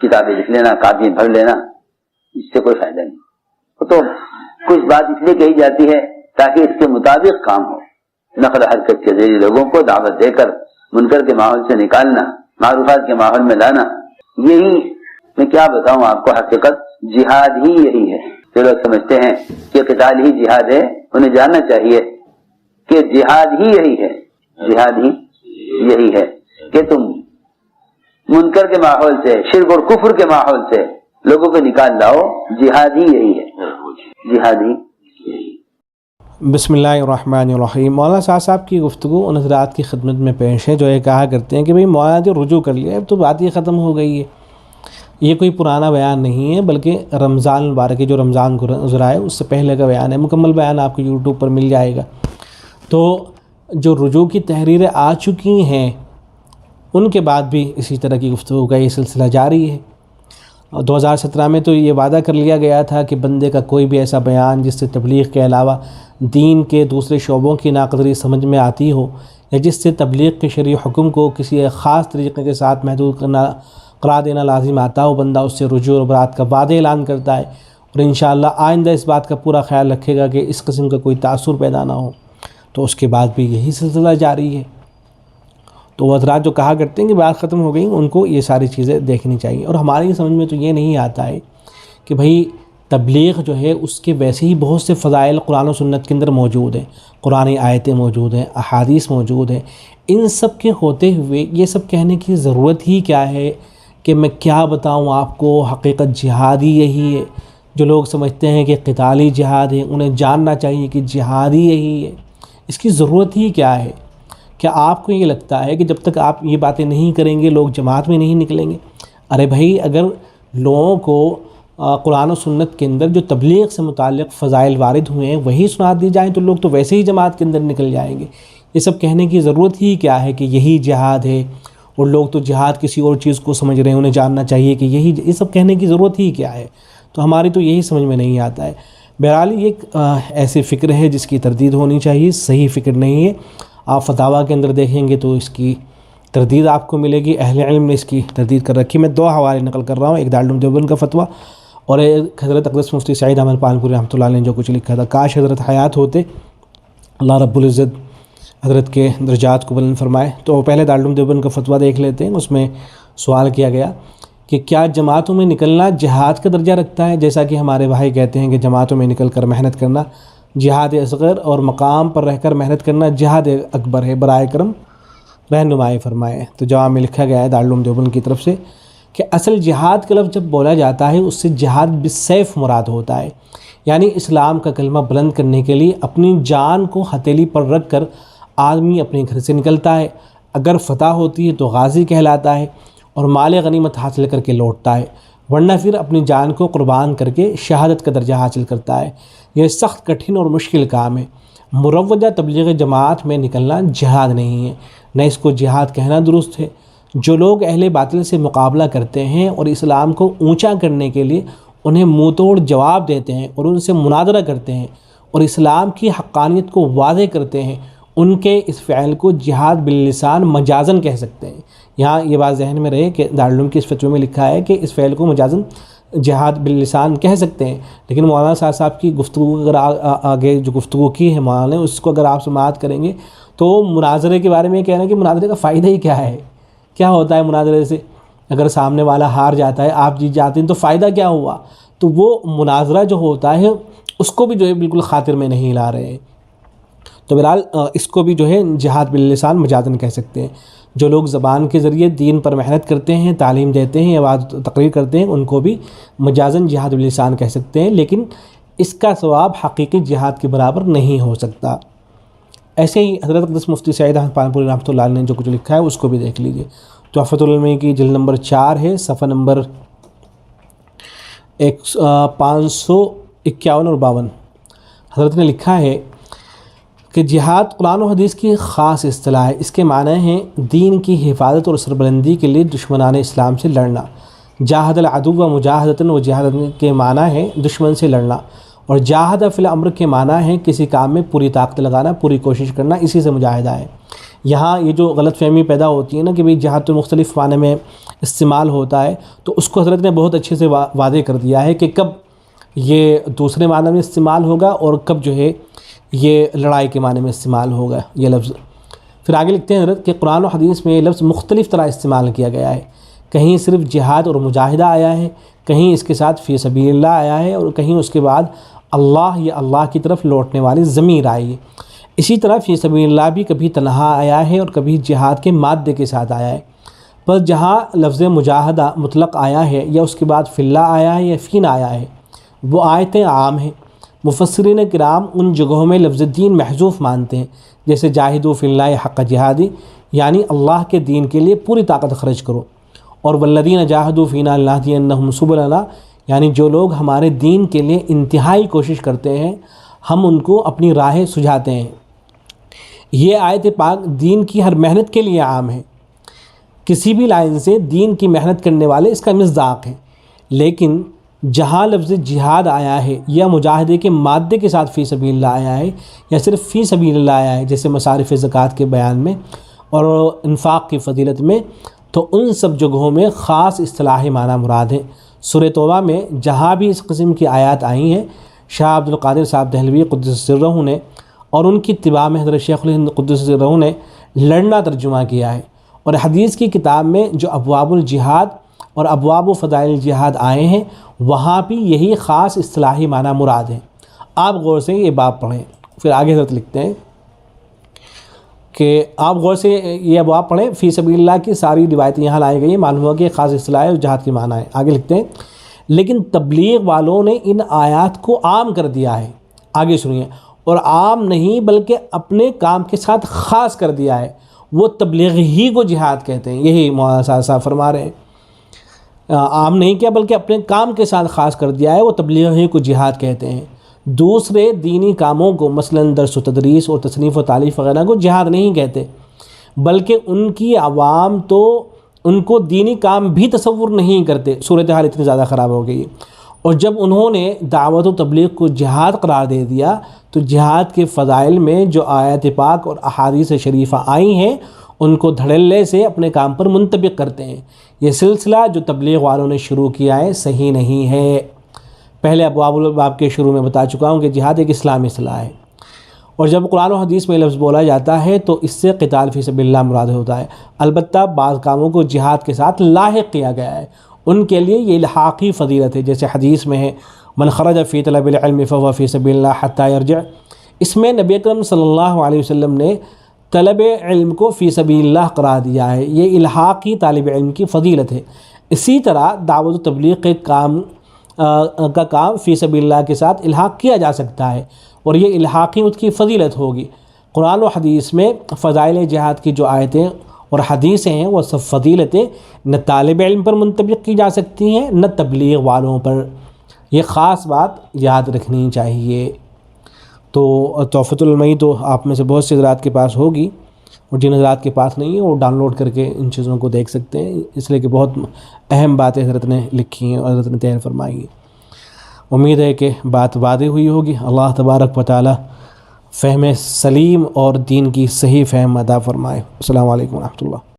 کتابیں لکھ لینا، کاپی بھر لینا، اس سے کوئی فائدہ نہیں. تو کچھ بات اس لیے کہی جاتی ہے تاکہ اس کے مطابق کام ہو. نقل حرکت کے ذریعے لوگوں کو دعوت دے کر منکر کے ماحول سے نکالنا، معروفات کے ماحول میں لانا، یہی میں کیا بتاؤں آپ کو، حقیقت جہاد ہی یہی ہے. جو لوگ سمجھتے ہیں کہ قتال ہی جہاد ہے، انہیں جاننا چاہیے کہ جہاد ہی یہی ہے، جہاد ہی یہی ہے کہ تم منکر کے ماحول سے، شرک اور کفر کے ماحول سے لوگوں کو نکال لاؤ. جہاد ہی یہی ہے، جہاد ہی. بسم اللہ الرحمن الرحیم. مولانا صاحب کی گفتگو ان حضرات کی خدمت میں پیش ہے جو یہ کہا کرتے ہیں کہ بھئی مولانا جو رجوع کر لیا اب تو بات ہی ختم ہو گئی ہے. یہ کوئی پرانا بیان نہیں ہے بلکہ رمضان المبارک جو رمضان گزرا ہے اس سے پہلے کا بیان ہے. مکمل بیان آپ کو یوٹیوب پر مل جائے گا. تو جو رجوع کی تحریریں آ چکی ہیں ان کے بعد بھی اسی طرح کی گفتگو کا یہ سلسلہ جاری ہے. 2017 میں تو یہ وعدہ کر لیا گیا تھا کہ بندے کا کوئی بھی ایسا بیان جس سے تبلیغ کے علاوہ دین کے دوسرے شعبوں کی ناقدری سمجھ میں آتی ہو یا جس سے تبلیغ کے شرعی حکم کو کسی ایک خاص طریقے کے ساتھ محدود قرار دینا لازم آتا ہو، بندہ اس سے رجوع اور برات کا وعدہ اعلان کرتا ہے اور انشاءاللہ آئندہ اس بات کا پورا خیال رکھے گا کہ اس قسم کا کوئی تاثر پیدا نہ ہو. تو اس کے بعد بھی یہی سلسلہ جاری ہے. تو وہ حضرات جو کہا کرتے ہیں کہ بات ختم ہو گئی، ان کو یہ ساری چیزیں دیکھنی چاہیے. اور ہماری سمجھ میں تو یہ نہیں آتا ہے کہ بھئی تبلیغ جو ہے اس کے ویسے ہی بہت سے فضائل قرآن و سنت کے اندر موجود ہیں، قرآنی آیتیں موجود ہیں، احادیث موجود ہیں. ان سب کے ہوتے ہوئے یہ سب کہنے کی ضرورت ہی کیا ہے کہ میں کیا بتاؤں آپ کو، حقیقت جہاد ہی یہی ہے. جو لوگ سمجھتے ہیں کہ قتالی جہاد ہے انہیں جاننا چاہیے کہ جہاد ہی یہی ہے. اس کی ضرورت ہی کیا ہے؟ کیا آپ کو یہ لگتا ہے کہ جب تک آپ یہ باتیں نہیں کریں گے لوگ جماعت میں نہیں نکلیں گے؟ ارے بھائی اگر لوگوں کو قرآن و سنت کے اندر جو تبلیغ سے متعلق فضائل وارد ہوئے ہیں وہی سنا دی جائیں تو لوگ تو ویسے ہی جماعت کے اندر نکل جائیں گے. یہ سب کہنے کی ضرورت ہی کیا ہے کہ یہی جہاد ہے، اور لوگ تو جہاد کسی اور چیز کو سمجھ رہے ہیں، انہیں جاننا چاہیے کہ یہ سب کہنے کی ضرورت ہی کیا ہے. تو ہماری تو یہی سمجھ میں نہیں آتا ہے. بہرحال یہ ایک ایسی فکر ہے جس کی تردید ہونی چاہیے، صحیح فکر نہیں ہے. آپ فتاویٰ کے اندر دیکھیں گے تو اس کی تردید آپ کو ملے گی. اہل علم نے اس کی تردید کر رکھی. میں 2 حوالے نقل کر رہا ہوں، ایک دارالعلوم دیوبند کا فتویٰ اور ایک حضرت اقدس مفتی سعید احمد پالنپوری رحمۃ اللہ علیہ نے جو کچھ لکھا تھا. کاش حضرت حیات ہوتے، اللہ رب العزت حضرت کے درجات کو بلند فرمائے. تو پہلے دارالعلوم دیوبند کا فتویٰ دیکھ لیتے ہیں. اس میں سوال کیا گیا کہ کیا جماعتوں میں نکلنا جہاد کا درجہ رکھتا ہے؟ جیسا کہ ہمارے بھائی کہتے ہیں کہ جماعتوں میں نکل کر محنت کرنا جہاد اصغر اور مقام پر رہ کر محنت کرنا جہاد اکبر ہے، برائے کرم رہنمائی فرمائے. تو جواب میں لکھا گیا ہے دارالعلوم دیوبند کی طرف سے کہ اصل جہاد کا لفظ جب بولا جاتا ہے اس سے جہاد بالسیف مراد ہوتا ہے. یعنی اسلام کا کلمہ بلند کرنے کے لیے اپنی جان کو ہتھیلی پر رکھ کر آدمی اپنے گھر سے نکلتا ہے. اگر فتح ہوتی ہے تو غازی کہلاتا ہے اور مال غنیمت حاصل کر کے لوٹتا ہے، ورنہ پھر اپنی جان کو قربان کر کے شہادت کا درجہ حاصل کرتا ہے. یہ سخت کٹھن اور مشکل کام ہے. مروجہ تبلیغ جماعت میں نکلنا جہاد نہیں ہے، نہ اس کو جہاد کہنا درست ہے. جو لوگ اہل باطل سے مقابلہ کرتے ہیں اور اسلام کو اونچا کرنے کے لیے انہیں منہ توڑ جواب دیتے ہیں اور ان سے مناظرہ کرتے ہیں اور اسلام کی حقانیت کو واضح کرتے ہیں، ان کے اس فعل کو جہاد باللسان مجازن کہہ سکتے ہیں. یہاں یہ بات ذہن میں رہے کہ دارالعلوم کی اس فتوے میں لکھا ہے کہ اس فعل کو مجازن جہاد باللسان کہہ سکتے ہیں. لیکن مولانا صاحب کی گفتگو اگر آگے جو گفتگو کی ہے مولانا نے اس کو اگر آپ سماعت کریں گے تو مناظرے کے بارے میں یہ کہنا کہ مناظرے کا فائدہ ہی کیا ہے؟ کیا ہوتا ہے مناظرے سے؟ اگر سامنے والا ہار جاتا ہے آپ جیت جاتے ہیں تو فائدہ کیا ہوا؟ تو وہ مناظرہ جو ہوتا ہے اس کو بھی جو ہے بالکل خاطر میں نہیں لا رہے ہیں. تو بہرحال اس کو بھی جو ہے جہاد باللسان مجازن کہہ سکتے ہیں. جو لوگ زبان کے ذریعے دین پر محنت کرتے ہیں، تعلیم دیتے ہیں یا بات تقریر کرتے ہیں ان کو بھی مجازن جہاد باللسان کہہ سکتے ہیں، لیکن اس کا ثواب حقیقی جہاد کے برابر نہیں ہو سکتا. ایسے ہی حضرت اقدس مفتی سعید احمد پالنپوری رحمۃ اللہ علیہ نے جو کچھ لکھا ہے اس کو بھی دیکھ لیجیے. تحفۃ العلمی کی جلد نمبر 4 ہے، صفحہ نمبر 551 اور 52. حضرت نے لکھا ہے کہ جہاد قرآن و حدیث کی خاص اصطلاح ہے. اس کے معنی ہیں دین کی حفاظت اور سربلندی کے لیے دشمنان اسلام سے لڑنا. جاہد العدو و مجاہدتاً و جہاد کے معنی ہے دشمن سے لڑنا، اور جاہد فی الامر کے معنی ہے کسی کام میں پوری طاقت لگانا، پوری کوشش کرنا، اسی سے مجاہدہ ہے. یہاں یہ جو غلط فہمی پیدا ہوتی ہے نا کہ بھئی جہاد تو مختلف معنی میں استعمال ہوتا ہے، تو اس کو حضرت نے بہت اچھے سے واضح کر دیا ہے کہ کب یہ دوسرے معنی میں استعمال ہوگا اور کب جو ہے یہ لڑائی کے معنی میں استعمال ہوگا یہ لفظ۔ پھر آگے لکھتے ہیں حضرت کہ قرآن و حدیث میں یہ لفظ مختلف طرح استعمال کیا گیا ہے، کہیں صرف جہاد اور مجاہدہ آیا ہے، کہیں اس کے ساتھ فی سبیل اللہ آیا ہے، اور کہیں اس کے بعد اللہ یا اللہ کی طرف لوٹنے والی ضمیر آئی ہے۔ اسی طرح فی سبیل اللہ بھی کبھی تنہا آیا ہے اور کبھی جہاد کے مادے کے ساتھ آیا ہے۔ پر جہاں لفظ مجاہدہ مطلق آیا ہے یا اس کے بعد فی اللہ آیا ہے یا فینا آیا ہے، وہ آیتیں عام ہیں۔ مفسرین کرام ان جگہوں میں لفظ دین محذوف مانتے ہیں، جیسے جاہدوا فی اللہ حق جہادی، یعنی اللہ کے دین کے لیے پوری طاقت خرچ کرو، اور والذین جاہدوا فینا لنہدینہم سبلنا، یعنی جو لوگ ہمارے دین کے لیے انتہائی کوشش کرتے ہیں ہم ان کو اپنی راہیں سجھاتے ہیں۔ یہ آیت پاک دین کی ہر محنت کے لیے عام ہے، کسی بھی لائن سے دین کی محنت کرنے والے اس کا مصداق ہیں۔ لیکن جہاں لفظ جہاد آیا ہے یا مجاہدے کے مادے کے ساتھ فی سبیل اللہ آیا ہے یا صرف فی سبیل اللہ آیا ہے، جیسے مصارف زکوٰۃ کے بیان میں اور انفاق کی فضیلت میں، تو ان سب جگہوں میں خاص اصطلاحی معنی مراد ہیں۔ سورہ توبہ میں جہاں بھی اس قسم کی آیات آئی ہیں، شاہ عبد القادر صاحب دہلوی قدس سرہ نے اور ان کی اتباع میں حضرت شیخ الہند قدس سرہ نے لڑنا ترجمہ کیا ہے، اور حدیث کی کتاب میں جو ابواب الجہاد اور ابواب و فضائل الجہاد آئے ہیں وہاں بھی یہی خاص اصطلاحی معنی مراد ہیں۔ آپ غور سے یہ باب پڑھیں۔ پھر آگے حضرت لکھتے ہیں کہ آپ غور سے یہ ابواب پڑھیں، فی سبیل اللہ کی ساری روایتیں یہاں لائی گئی ہیں، معلوم ہوا کہ یہ خاص اصطلاح ہے اور جہاد کی معنی ہے۔ آگے لکھتے ہیں لیکن تبلیغ والوں نے ان آیات کو عام کر دیا ہے، آگے سنیے، اور عام نہیں بلکہ اپنے کام کے ساتھ خاص کر دیا ہے، وہ تبلیغ ہی کو جہاد کہتے ہیں۔ یہی مولانا صاحب فرما رہے ہیں، عام نہیں کیا بلکہ اپنے کام کے ساتھ خاص کر دیا ہے، وہ تبلیغ ہی کو جہاد کہتے ہیں۔ دوسرے دینی کاموں کو مثلاً درس و تدریس اور تصنیف و تالیف وغیرہ کو جہاد نہیں کہتے، بلکہ ان کی عوام تو ان کو دینی کام بھی تصور نہیں کرتے۔ صورتحال اتنی زیادہ خراب ہو گئی، اور جب انہوں نے دعوت و تبلیغ کو جہاد قرار دے دیا تو جہاد کے فضائل میں جو آیات پاک اور احادیث شریفہ آئی ہیں ان کو دھڑلے سے اپنے کام پر منطبق کرتے ہیں۔ یہ سلسلہ جو تبلیغ والوں نے شروع کیا ہے صحیح نہیں ہے۔ پہلے ابواب الباب کے شروع میں بتا چکا ہوں کہ جہاد ایک اسلامی اصطلاح ہے، اور جب قرآن و حدیث میں لفظ بولا جاتا ہے تو اس سے قتال فی سبیل اللہ مراد ہوتا ہے۔ البتہ بعض کاموں کو جہاد کے ساتھ لاحق کیا گیا ہے، ان کے لیے یہ الحاقی فضیلت ہے، جیسے حدیث میں ہے من خرج فی طلب العلم فهو فی سبیل اللہ حتی یرجع۔ اس میں نبی اکرم صلی اللہ علیہ وسلم نے طلب علم کو فی سبیل اللہ قرار دیا ہے، یہ الحاقی طالب علم کی فضیلت ہے۔ اسی طرح دعوت و تبلیغ کے کام فی سبیل اللہ کے ساتھ الحاق کیا جا سکتا ہے، اور یہ الحاقی اس کی فضیلت ہوگی۔ قرآن و حدیث میں فضائل جہاد کی جو آیتیں اور حدیثیں ہیں وہ سب فضیلتیں نہ طالب علم پر منطبق کی جا سکتی ہیں نہ تبلیغ والوں پر، یہ خاص بات یاد رکھنی چاہیے۔ تو تحفۃ المعین تو آپ میں سے بہت سے حضرات کے پاس ہوگی، اور جن حضرات کے پاس نہیں ہے وہ ڈاؤن لوڈ کر کے ان چیزوں کو دیکھ سکتے ہیں، اس لیے کہ بہت اہم باتیں حضرت نے لکھی ہیں اور حضرت نے تحریر فرمائی ہیں۔ امید ہے کہ بات واضح ہوئی ہوگی۔ اللہ تبارک و تعالی فہم سلیم اور دین کی صحیح فہم عطا فرمائے۔ السلام علیکم و رحمۃ اللہ۔